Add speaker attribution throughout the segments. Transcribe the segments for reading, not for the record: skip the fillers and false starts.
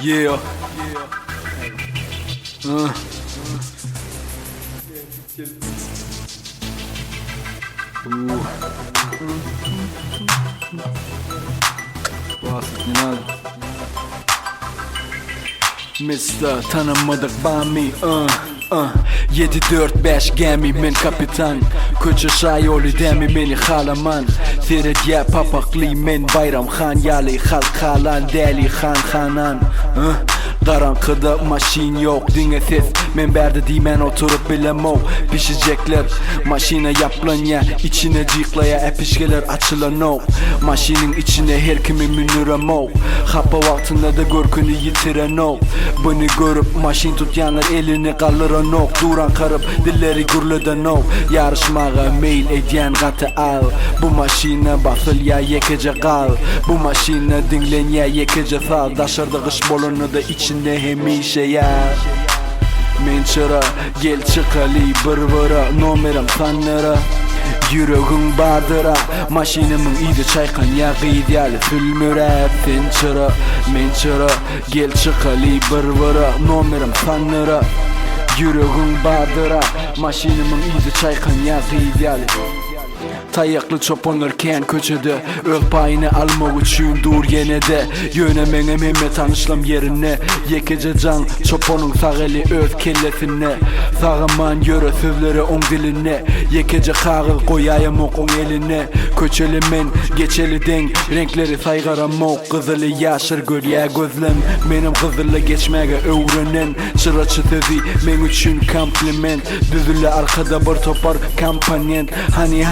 Speaker 1: Yeah. Mister tanımadık bami 7-4-5 gemi men kapitan Koça şayoli demi beni halaman Ferediye papakli men bayram khan Yali halk halan deli khan khanan Karanlıkta maşin yok dinle ses Men berdi dimen oturup bilemov Pişecekler maşine yapılan ya İçine ciklaya epişgeler açılan o Maşinin içine her kimi münürem o Hapa vaktinde de görkünü yitiren o Bunu görüp maşin tutyanlar elini kaldıran o Duran karıp dilleri gürleden o Yarışmağa meyil eden katı al Bu maşine basıl ya yekece kal Bu maşine dinlen ya yekece sal Daşarda kış bolunu da içinde hemişe ya Men çıra gel çıkali bırvıra Nomerim sanıra Yüreğin bardıra Maşinimin iyide çaykan ya gıydiyali Fülmüre sen çıra men çıra gel çıkali bırvıra Nomerim sanıra Yüreğin bardıra Maşinimin iyide çaykan ya gıydiyali Tayaklı çopanırken köçede Öl payını almak için dur yine de Yönemenem hemme tanışlam yerine Yekece can çopanın sağeli öz kellesine Sağıman yöre sözleri on diline Yekece kağıl koyayım okun eline Köçeli men geçeli den Renkleri saygaram ok Kızılı yaşır gölye gözlem Benim kızılı geçmeye öğrenen Çıracı sözü men için kompliment Düzüle arkada bir topar kampanyen Hani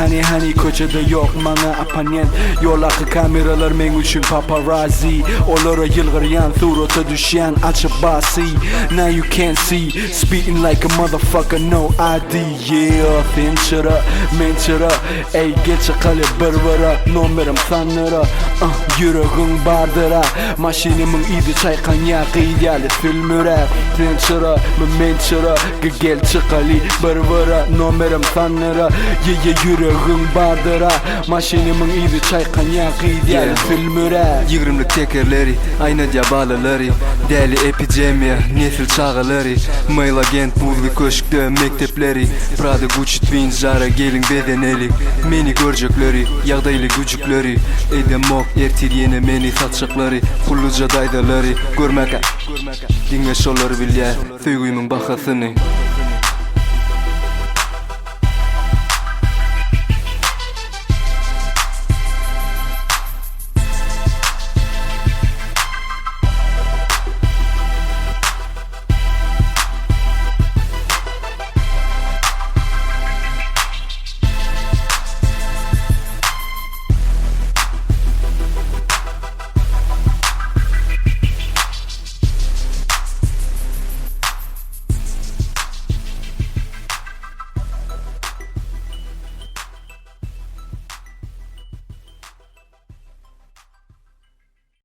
Speaker 1: köçede yok bana apanyen Yol akı kameralar men için paparazzi Olara yılgıryan surata düşen açıp basi Now you can't see Speaking like a motherfucker no ID Yeah sen çıra men çıra Ey geçe kale bırvıra Nomerim sanıra Yüreğin bardıra Maşinimin iyide çaykan ya gıydiyali Fülmüre sen çıra men çıra Gel çıkali bırvıra Nomerim sanıra Yüreğin bardıra Maşinimin iyide çaykan ya gıydiyali Fülmüre
Speaker 2: Yigrimlik tekerleri ayna cabalıları Deli epidemiya nesil çağaları Mail agent buzlu köşkte mektepleri Prada Gucci Twins Zara gelin bedeneli Meni görecekleri yağdaylı gücükleri Edemok ertir yine meni satacakları Kulluca daydaları görmeka Dinle şolları bilye Söygüyümün bakasını